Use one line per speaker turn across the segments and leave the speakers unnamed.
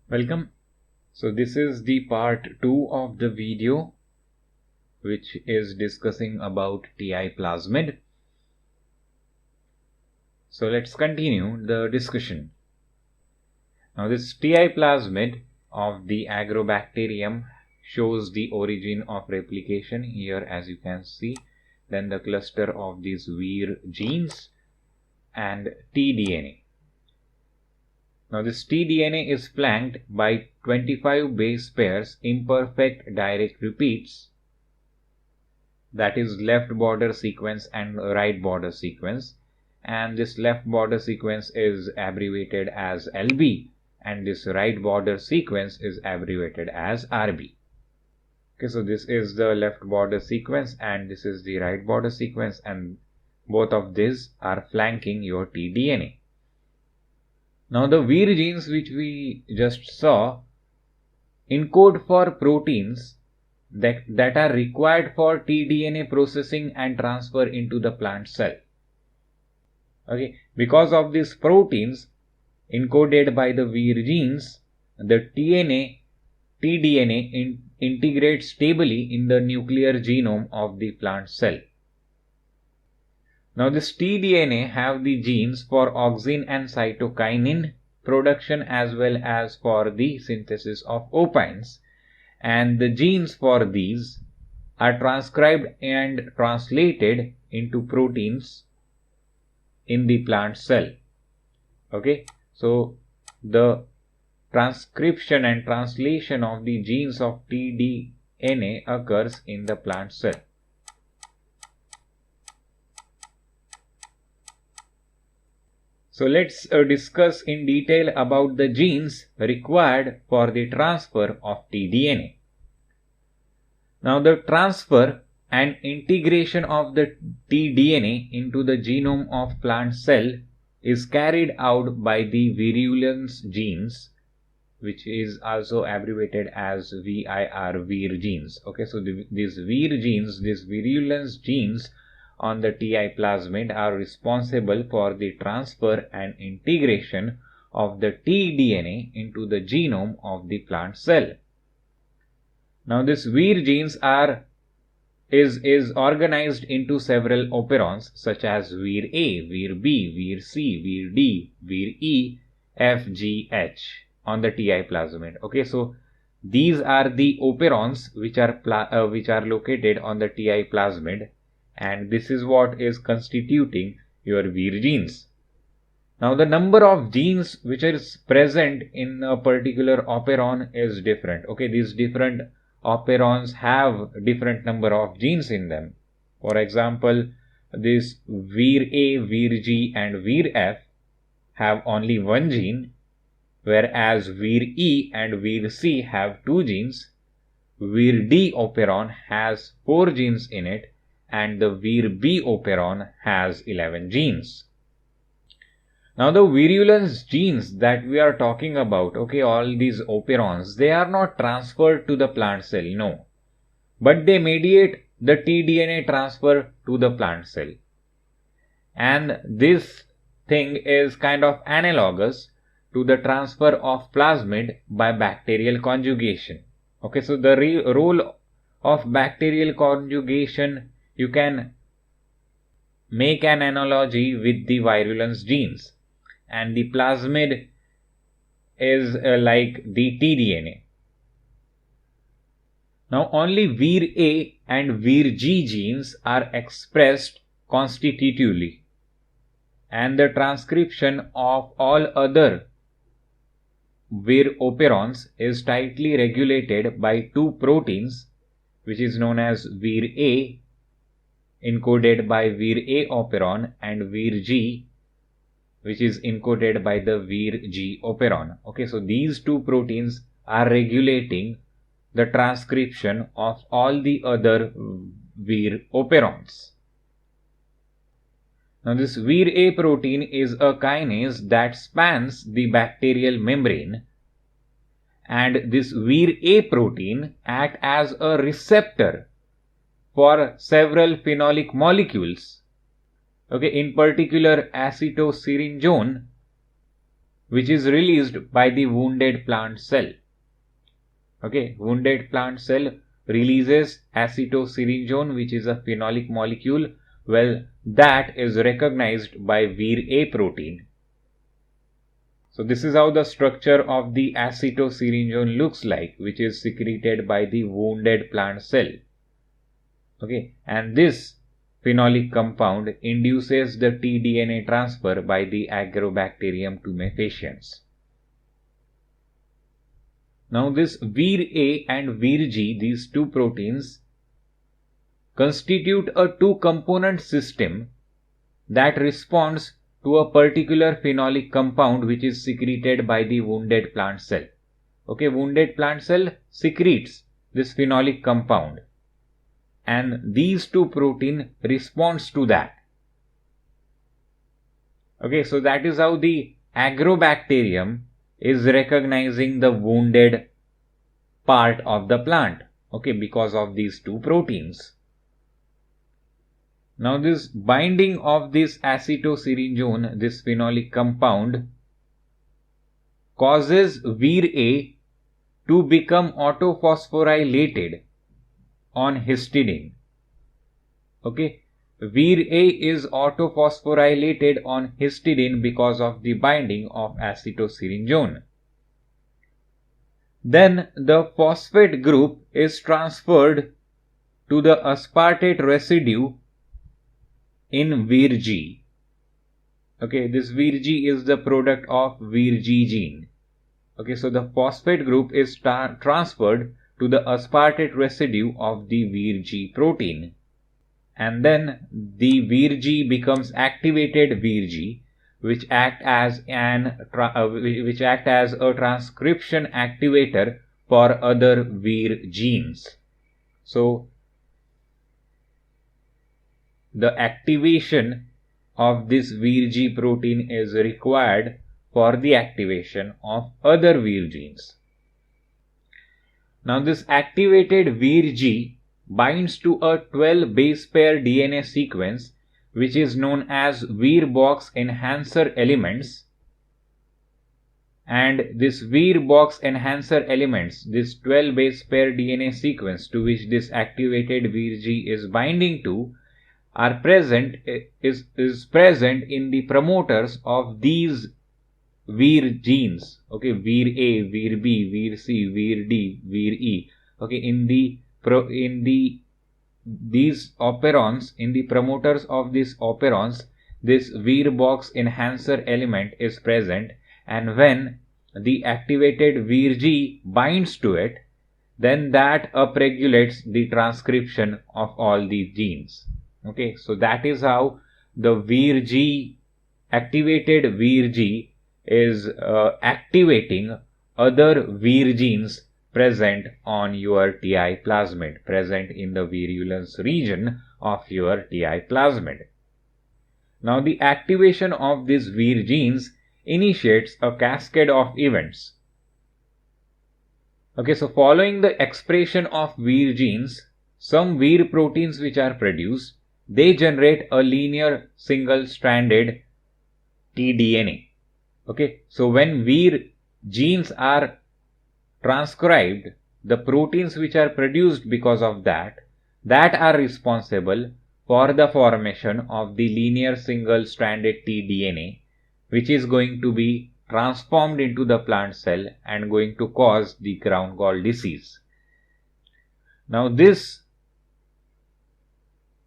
Welcome. So this is the part 2 of the video which is discussing about Ti plasmid. So let's continue the discussion. Now this Ti plasmid of the agrobacterium shows the origin of replication here, as you can see, then the cluster of these Vir genes and Tdna. Now this Tdna is flanked by 25 base pairs imperfect direct repeats, that is left border sequence and right border sequence, and this left border sequence is abbreviated as LB and this right border sequence is abbreviated as RB. Okay, so this is the left border sequence and this is the right border sequence, and both of these are flanking your Tdna. Now the Vir genes which we just saw encode for proteins that are required for Tdna processing and transfer into the plant cell. Okay, because of these proteins encoded by the Vir genes, the Tdna integrates stably in the nuclear genome of the plant cell. Now this Tdna have the genes for auxin and cytokinin production as well as for the synthesis of opines, and the genes for these are transcribed and translated into proteins in the plant cell. Okay, so the transcription and translation of the genes of Tdna occurs in the plant cell. So let's discuss in detail about the genes required for the transfer of Tdna. Now the transfer and integration of the Tdna into the genome of plant cell is carried out by the virulence genes, which is also abbreviated as Vir genes. Okay, so these Vir genes, these virulence genes on the Ti plasmid are responsible for the transfer and integration of the Tdna into the genome of the plant cell. Now this Vir genes is organized into several operons such as Vir A, Vir B, Vir C, Vir D, Vir E, F, G, H on the Ti plasmid. Okay, so these are the operons which are located on the Ti plasmid, and this is what is constituting your Vir genes. Now the number of genes which is present in a particular operon is different. Okay, these different operons have different number of genes in them. For example, this Vir A, Vir G and Vir F have only one gene, whereas Vir E and Vir C have two genes. Vir D operon has 4 genes in it, and the Vir B operon has 11 genes. Now the virulence genes that we are talking about, okay, all these operons, they are not transferred to the plant cell, no, but they mediate the Tdna transfer to the plant cell, and this thing is kind of analogous to the transfer of plasmid by bacterial conjugation. Okay, so the role of bacterial conjugation, you can make an analogy with the virulence genes, and the plasmid is like the Tdna. Now only Vir A and Vir G genes are expressed constitutively, and the transcription of all other Vir operons is tightly regulated by two proteins, which is known as Vir A, encoded by Vir A operon, and Vir G, which is encoded by the Vir G operon. Okay, so these two proteins are regulating the transcription of all the other Vir operons. Now this Vir A protein is a kinase that spans the bacterial membrane, and this Vir A protein acts as a receptor for several phenolic molecules. Okay, in particular acetylserinone which is released by the wounded plant cell. Okay, wounded plant cell releases acetosyringone, which is a phenolic molecule. Well, that is recognized by Vir-A protein. So this is how the structure of the acetosyringone looks like, which is secreted by the wounded plant cell. Okay, and this phenolic compound induces the tDNA transfer by the Agrobacterium tumefaciens. Now this Vir-A and Vir-G, these two proteins, constitute a two-component system that responds to a particular phenolic compound which is secreted by the wounded plant cell. Okay, wounded plant cell secretes this phenolic compound, and these two protein responds to that. Okay, so that is how the Agrobacterium is recognizing the wounded part of the plant, okay, because of these two proteins. Now this binding of this acetosyringone, this phenolic compound, causes Vir-A to become autophosphorylated on histidine. Okay, Vir-A is autophosphorylated on histidine because of the binding of acetosyringone. Then the phosphate group is transferred to the aspartate residue in Vir-G. Okay, this Vir-G is the product of Vir-G gene. Okay, so the phosphate group is transferred to the aspartate residue of the Vir-G protein, and then the Vir-G becomes activated Vir-G, which act as a transcription activator for other Vir genes. So the activation of this Vir-G protein is required for the activation of other Vir genes. Now this activated Vir-G binds to a 12 base pair DNA sequence which is known as Vir-Box enhancer elements, and this Vir-Box enhancer elements, this 12 base pair DNA sequence to which this activated Vir-G is binding to, is present in the promoters of these Vir genes. Okay, Vir-A, Vir-B, Vir-C, Vir-D, Vir-E. Okay, these operons, in the promoters of these operons, this Vir-Box enhancer element is present, and when the activated Vir-G binds to it, then that upregulates the transcription of all these genes. Okay, so that is how the Vir-G, activated Vir-G is activating other Vir genes present on your Ti plasmid, present in the virulence region of your Ti plasmid. Now the activation of these Vir genes initiates a cascade of events. Okay, so following the expression of Vir genes, some Vir proteins which are produced, they generate a linear single-stranded tDNA. Okay, so when Vir genes are transcribed, the proteins which are produced because of that are responsible for the formation of the linear single-stranded tDNA, which is going to be transformed into the plant cell and going to cause the ground gall disease. Now this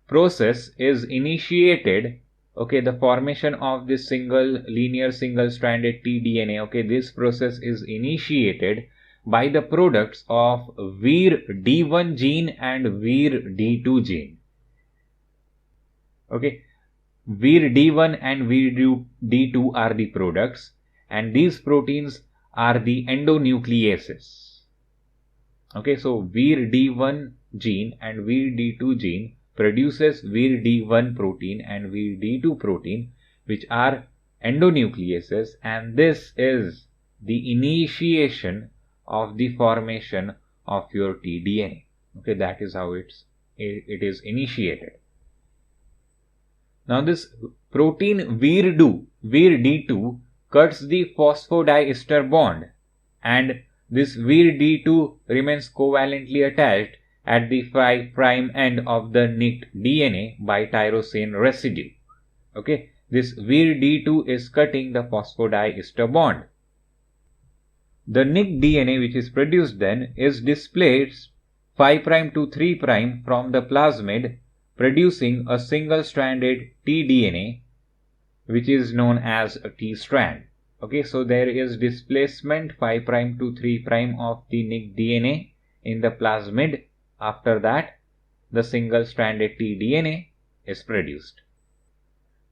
process is initiated, okay, the formation of this linear single-stranded tDNA, okay, this process is initiated by the products of Vir-D1 gene and Vir-D2 gene. Okay, Vir-D1 and Vir-D2 are the products, and these proteins are the endonucleases. Okay, so Vir-D1 gene and Vir-D2 gene produces Vir-D1 protein and Vir-D2 protein, which are endonucleases, and this is the initiation of the formation of your tDNA. Okay, that is how it is initiated. Now this protein Vir-D2 cuts the phosphodiester bond, and this Vir-D2 remains covalently attached at the 5' end of the nicked DNA by tyrosine residue. Okay, this Vir-D2 is cutting the phosphodiester bond. The nicked DNA which is produced then is displaced 5' to 3' from the plasmid, producing a single-stranded Tdna, which is known as a T strand. Okay, so there is displacement 5' to 3' of the nicked DNA in the plasmid. After that, the single-stranded Tdna is produced.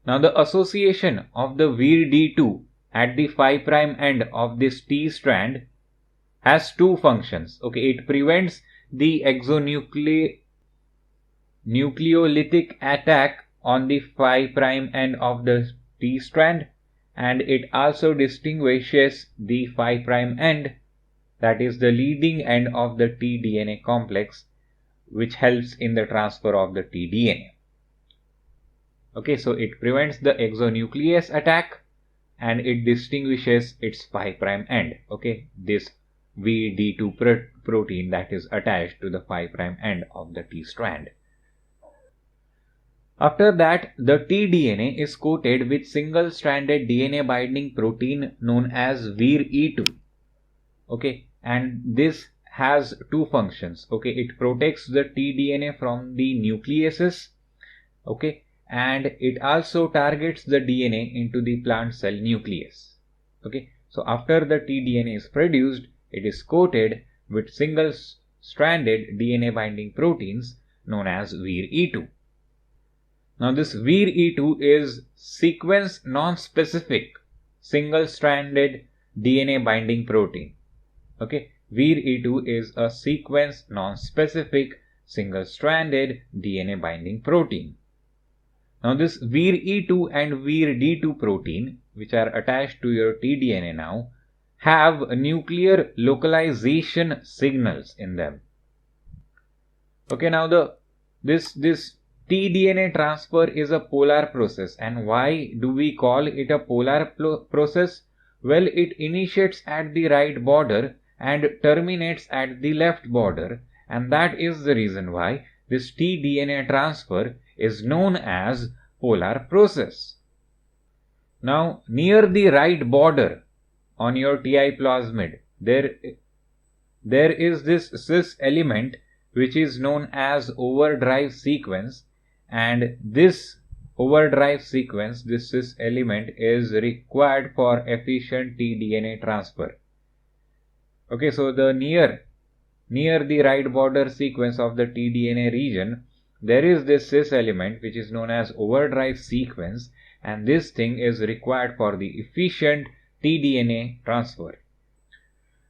Now, the association of the Vir-D2 at the 5' end of this T strand has two functions. Okay, it prevents the exonucleolytic attack on the 5' end of the T strand, and it also distinguishes the 5' end, that is the leading end of the Tdna complex, which helps in the transfer of the Tdna. Okay, so it prevents the exonuclease attack and it distinguishes its 5' end. Okay, this Vir-D2 protein that is attached to the 5' end of the T strand. After that, the Tdna is coated with single-stranded DNA binding protein known as Vir-E2. Okay, and this has two functions. Okay, it protects the Tdna from the nucleases. Okay, and it also targets the DNA into the plant cell nucleus. Okay, so after the Tdna is produced, it is coated with single-stranded DNA binding proteins known as Vir-E2. Now, this Vir-E2 is sequence non-specific single-stranded DNA binding protein. Okay, Vir-E2 is a sequence non-specific single-stranded DNA binding protein. Now, this Vir-E2 and Vir-D2 protein, which are attached to your Tdna now, have nuclear localization signals in them. Okay, now this Tdna transfer is a polar process. And why do we call it a polar process? Well, it initiates at the right border and terminates at the left border, and that is the reason why this Tdna transfer is known as polar process. Now, near the right border on your Ti plasmid, there is this cis element which is known as overdrive sequence, and this overdrive sequence, this cis element, is required for efficient Tdna transfer. Okay, so the near the right border sequence of the Tdna region, there is this cis element which is known as overdrive sequence, and this thing is required for the efficient Tdna transfer.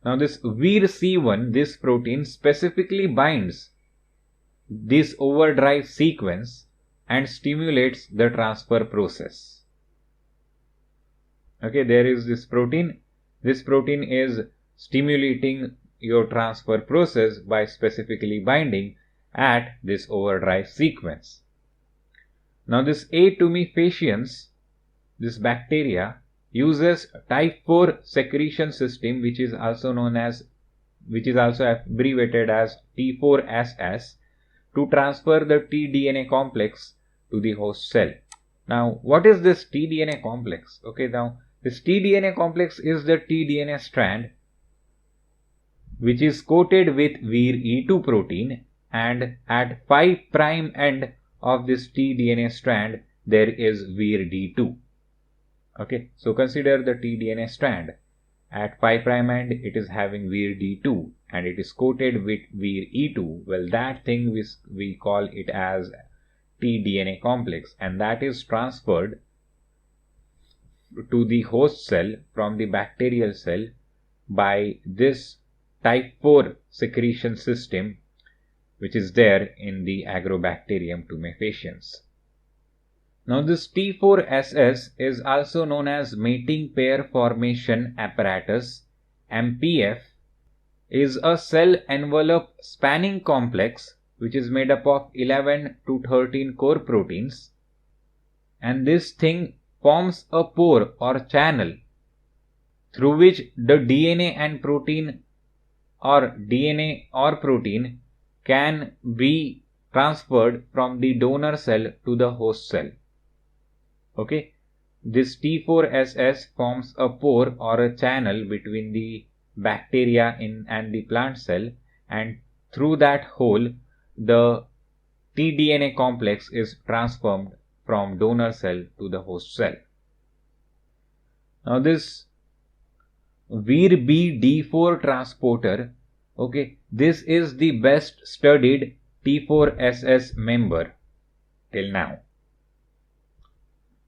Now, this Vir-C1, this protein specifically binds this overdrive sequence and stimulates the transfer process. Okay, there is this protein. This protein is stimulating your transfer process by specifically binding at this overdrive sequence. Now, this A. faciens, this bacteria, uses type 4 secretion system, which is also abbreviated as T4SS, to transfer the Tdna complex to the host cell. Now, what is this Tdna complex? Okay, now this Tdna complex is the Tdna strand which is coated with Vir-E2 protein, and at 5' end of this Tdna strand there is Vir-D2. Okay, so consider the Tdna strand. At 5' end it is having Vir-D2 and it is coated with Vir-E2. Well, that thing we call it as Tdna complex, and that is transferred to the host cell from the bacterial cell by this type 4 secretion system which is there in the Agrobacterium tumefaciens. Now, this T4SS is also known as mating pair formation apparatus, MPF, is a cell envelope spanning complex which is made up of 11 to 13 core proteins, and this thing forms a pore or channel through which the DNA and protein or DNA or protein can be transferred from the donor cell to the host cell. Okay, this T4SS forms a pore or a channel between the bacteria and the plant cell, and through that hole the tDNA complex is transformed from donor cell to the host cell. Now this VIRB-D4 transporter, okay, this is the best studied T4SS member till now.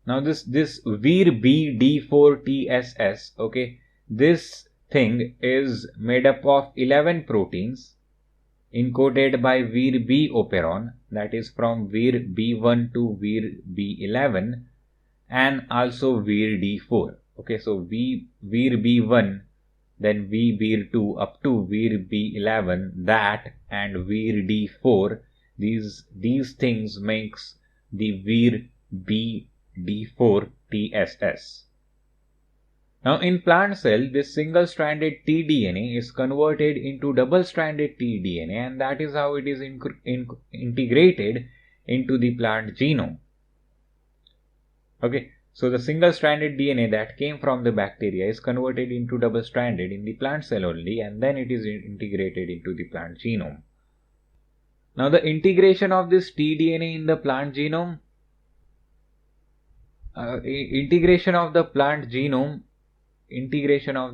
Now this VIRB-D4-TSS, okay, this thing is made up of 11 proteins encoded by VIRB Operon, that is from VIRB1 to VIRB11, and also VIRD4. Okay, so VIRB1, then VIRB2 up to VIRB11, that and VIRD4, these things makes the VIRB-D4-TSS. Now in plant cell, this single-stranded tDNA is converted into double-stranded tDNA, and that is how it is integrated into the plant genome. Okay, so the single-stranded DNA that came from the bacteria is converted into double-stranded in the plant cell only, and then it is integrated into the plant genome. Now the integration of this tDNA in the plant genome, integration of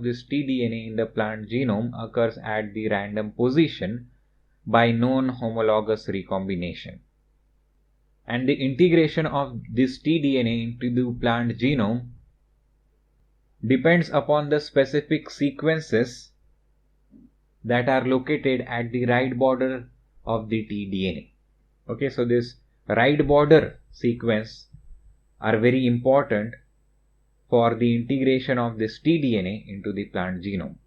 this tDNA in the plant genome occurs at the random position by non-homologous recombination. And the integration of this tDNA into the plant genome depends upon the specific sequences that are located at the right border of the tDNA. Okay, so this right border sequence are very important for the integration of this tDNA into the plant genome.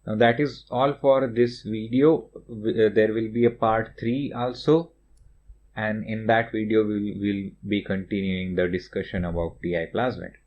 Now that is all for this video. There will be a part 3 also, and in that video we will be continuing the discussion about Ti plasmid.